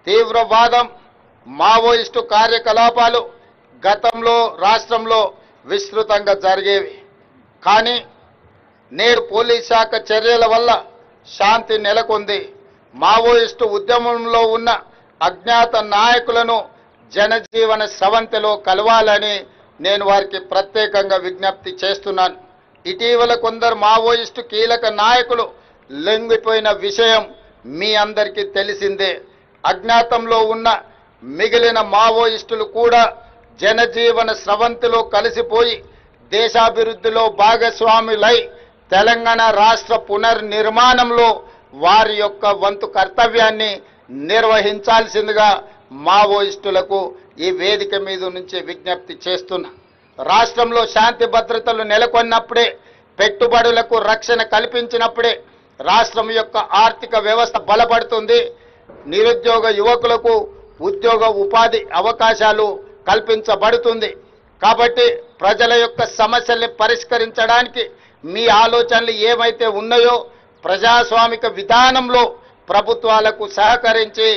తీవ్రవాదం, Maoist కార్యకలాపాలు గతంలో రాష్ట్రంలో విస్తృతంగా జరిగేవి. కానీ నేడు పోలీస్ శాఖ చర్యల వల్ల శాంతి నెలకొంది. మావోయిస్టు ఉద్యమంలో ఉన్న అజ్ఞాత నాయకులను జనజీవన స్రవంతిలో కలవాలని నేను వారికి ప్రత్యేకంగా విజ్ఞప్తి చేస్తున్నాను. ఇటీవల కొందరు మావోయిస్టు కీలక నాయకులు లొంగిపోయిన విషయం మీ అందరికీ తెలిసిందే. అజ్ఞాతంలో ఉన్న మిగిలిన మావోయిస్టులు కూడా జనజీవన స్రవంతిలో కలిసిపోయి దేశాభివృద్ధిలో భాగస్వాములై తెలంగాణ రాష్ట్ర పునర్నిర్మాణంలో వారి యొక్క వంతు కర్తవ్యాన్ని నిర్వహించాల్సిందిగా మావోయిస్టులకు ఈ వేదిక మీద నుంచి విజ్ఞప్తి చేస్తున్నా. రాష్ట్రంలో శాంతి భద్రతలు నెలకొన్నప్పుడే, పెట్టుబడులకు రక్షణ కల్పించినప్పుడే రాష్ట్రం యొక్క ఆర్థిక వ్యవస్థ బలపడుతుంది. నిరుద్యోగ యువకులకు ఉద్యోగ ఉపాధి అవకాశాలు కల్పించబడుతుంది. కాబట్టి ప్రజల యొక్క సమస్యల్ని పరిష్కరించడానికి మీ ఆలోచనలు ఏమైతే ఉన్నాయో ప్రజాస్వామిక విధానంలో ప్రభుత్వాలకు సహకరించి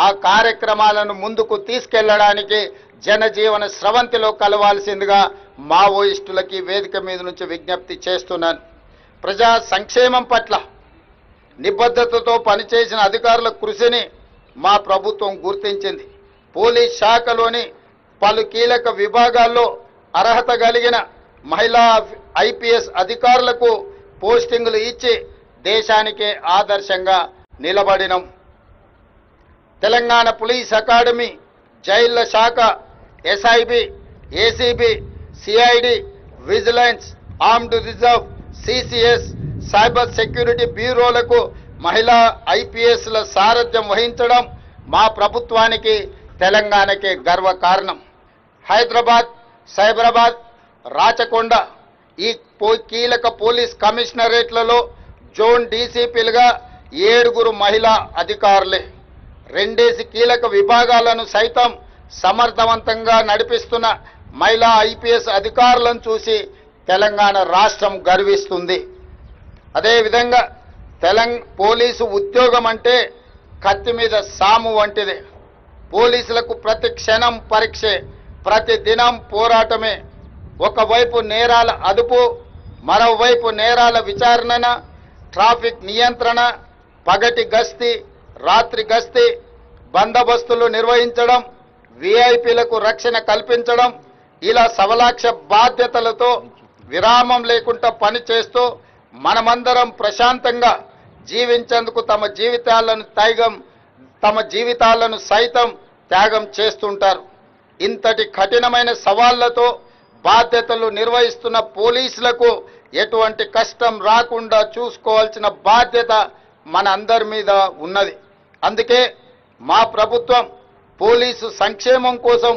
ఆ కార్యక్రమాలను ముందుకు తీసుకెళ్లడానికి జనజీవన స్రవంతిలో కలవాల్సిందిగా మావోయిస్టులకి వేదిక మీద నుంచి విజ్ఞప్తి చేస్తున్నాను. ప్రజా సంక్షేమం పట్ల నిబద్ధతతో పనిచేసిన అధికారుల కృషిని మా ప్రభుత్వం గుర్తించింది. పోలీస్ శాఖలోని పలు కీలక విభాగాల్లో అర్హత కలిగిన మహిళా ఐపీఎస్ అధికారులకు పోస్టింగులు ఇచ్చి దేశానికే ఆదర్శంగా నిలబడినం. తెలంగాణ పోలీస్ అకాడమీ, జైళ్ల శాఖ, SIB, ACB, CID, vigilance, armed reserve, CCS, cyber security బ్యూరోలకు మహిళా ఐపీఎస్ల సారథ్యం వహించడం మా ప్రభుత్వానికి, తెలంగాణకే గర్వకారణం. హైదరాబాద్, సైబరాబాద్, రాచకొండ ఈ కీలక పోలీస్ కమిషనరేట్లలో జోన్ డీసీపీలుగా 7 మహిళా అధికారులే. 2 కీలక విభాగాలను సైతం సమర్థవంతంగా నడిపిస్తున్న మహిళా ఐపీఎస్ అధికారులను చూసి తెలంగాణ రాష్ట్రం గర్విస్తుంది. అదేవిధంగా పోలీసు ఉద్యోగం అంటే కత్తి మీద సాము వంటిదే. పోలీసులకు ప్రతి క్షణం పరీక్షే, ప్రతి దినం పోరాటమే. ఒకవైపు నేరాల అదుపు, మరోవైపు నేరాల విచారణ, ట్రాఫిక్ నియంత్రణ, పగటి గస్తీ, రాత్రి గస్తీ, బందోబస్తులు నిర్వహించడం, విఐపీలకు రక్షణ కల్పించడం, ఇలా సవలాక్ష బాధ్యతలతో విరామం లేకుండా పనిచేస్తూ మనమందరం ప్రశాంతంగా జీవించేందుకు తమ జీవితాలను సైతం త్యాగం చేస్తుంటారు. ఇంతటి కఠినమైన సవాళ్లతో బాధ్యతలు నిర్వహిస్తున్న పోలీసులకు ఎటువంటి కష్టం రాకుండా చూసుకోవాల్సిన బాధ్యత మన అందరి మీద ఉన్నది. అందుకే మా ప్రభుత్వం పోలీసు సంక్షేమం కోసం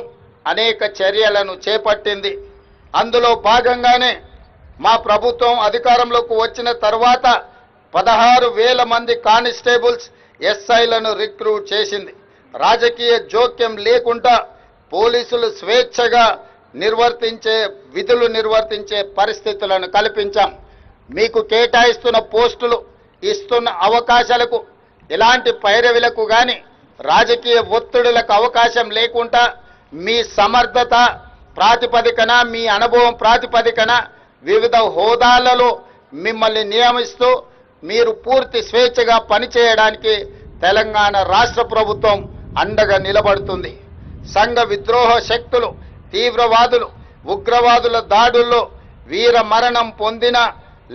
అనేక చర్యలను చేపట్టింది. అందులో భాగంగానే మా ప్రభుత్వం అధికారంలోకి వచ్చిన తర్వాత 16,000 మంది కానిస్టేబుల్స్, ఎస్ఐలను రిక్రూట్ చేసింది. రాజకీయ జోక్యం లేకుండా పోలీసులు స్వేచ్ఛగా విధులు నిర్వర్తించే పరిస్థితులను కల్పించాం. మీకు కేటాయిస్తున్న పోస్టులు, ఇస్తున్న అవకాశాలకు ఎలాంటి పైరవిలకు కానీ రాజకీయ ఒత్తిడులకు అవకాశం లేకుండా మీ సమర్థత ప్రాతిపదికన, మీ అనుభవం ప్రాతిపదికన వివిధ హోదాలలో మిమ్మల్ని నియమిస్తూ మీరు పూర్తి స్వేచ్ఛగా పనిచేయడానికి తెలంగాణ రాష్ట్ర ప్రభుత్వం అండగా నిలబడుతుంది. సంఘ విద్రోహ శక్తులు, తీవ్రవాదులు, ఉగ్రవాదుల దాడుల్లో వీర మరణం పొందిన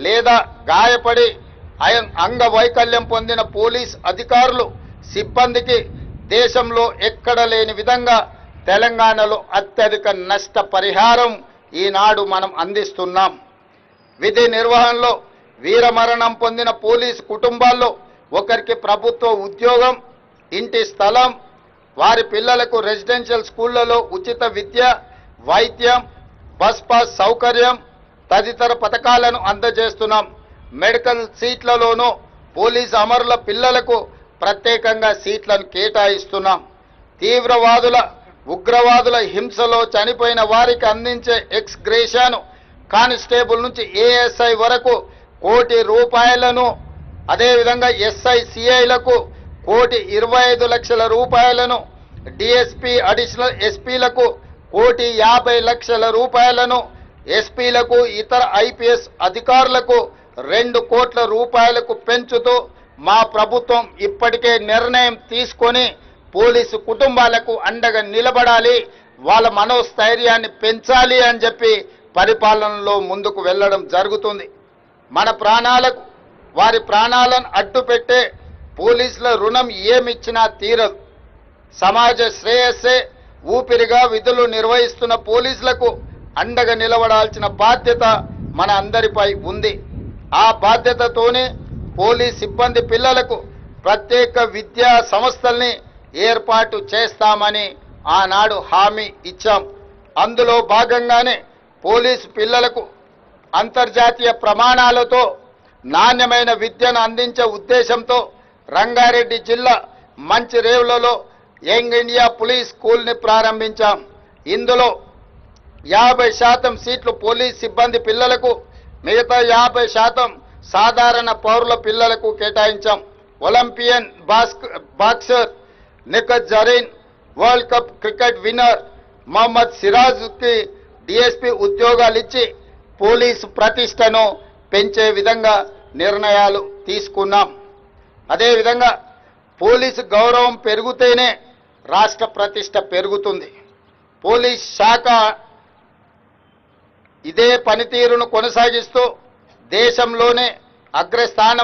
లేదా గాయపడి అంగవైకల్యం పొందిన పోలీస్ అధికారులు, సిబ్బందికి దేశంలో ఎక్కడ లేని విధంగా తెలంగాణలో అత్యధిక నష్ట పరిహారం ఈనాడు మనం అందిస్తున్నాం. విధి నిర్వహణలో వీరమరణం పొందిన పోలీసు కుటుంబాల్లో ఒకరికి ప్రభుత్వ ఉద్యోగం, ఇంటి స్థలం, వారి పిల్లలకు రెసిడెన్షియల్ స్కూళ్లలో ఉచిత విద్య, వైద్యం, బస్ పాస్ సౌకర్యం తదితర పథకాలను అందజేస్తున్నాం. మెడికల్ సీట్లలోనూ పోలీసు అమరుల పిల్లలకు ప్రత్యేకంగా సీట్లను కేటాయిస్తున్నాం. తీవ్రవాదుల, ఉగ్రవాదుల హింసలో చనిపోయిన వారికి అందించే ఎక్స్ గ్రేషియాను కానిస్టేబుల్ నుంచి ఏఎస్ఐ వరకు ₹1 కోటి, అదేవిధంగా ఎస్ఐ సిఐలకు 1,25,00,000 డిఎస్పీ అడిషనల్ ఎస్పీలకు 1,50,00,000 ఎస్పీలకు ఇతర ఐపీఎస్ అధికారులకు 2 కోట్ల రూపాయలకు పెంచుతూ మా ప్రభుత్వం ఇప్పటికే నిర్ణయం తీసుకొని పోలీసు కుటుంబాలకు అండగా నిలబడాలి, వాళ్ళ మనోస్థైర్యాన్ని పెంచాలి అని చెప్పి పరిపాలనలో ముందుకు వెళ్ళడం జరుగుతుంది. మన ప్రాణాలకు వారి ప్రాణాలను అడ్డుపెట్టే పోలీసుల రుణం ఏమిచ్చినా తీరదు. సమాజ శ్రేయస్సే ఊపిరిగా విధులు నిర్వహిస్తున్న పోలీసులకు అండగా నిలబడాల్సిన బాధ్యత మన అందరిపై ఉంది. ఆ బాధ్యతతోనే పోలీస్ సిబ్బంది పిల్లలకు ప్రత్యేక విద్యా సంస్థల్ని ఏర్పాటు చేస్తామని ఆనాడు హామీ ఇచ్చాం. అందులో భాగంగానే పోలీసు పిల్లలకు అంతర్జాతీయ ప్రమాణాలతో నాణ్యమైన విద్యను అందించే ఉద్దేశంతో రంగారెడ్డి జిల్లా మంచిరేవులలో యంగ్ ఇండియా పోలీస్ స్కూల్ని ప్రారంభించాం. ఇందులో 50% సీట్లు పోలీస్ సిబ్బంది పిల్లలకు, మిగతా 50% సాధారణ పౌరుల పిల్లలకు కేటాయించాం. Olympian boxer Nikhat Zareen, world cup cricket winner Mohammed సిరాజ్కి డిఎస్పీ ఉద్యోగాలు ఇచ్చి పోలీసు ప్రతిష్టను పెంచే విధంగా నిర్ణయాలు తీసుకున్నాం. అదేవిధంగా పోలీసు గౌరవం పెరిగితేనే రాష్ట్ర ప్రతిష్ట పెరుగుతుంది. పోలీస్ శాఖ ఇదే పనితీరును కొనసాగిస్తూ దేశంలోనే అగ్రస్థానం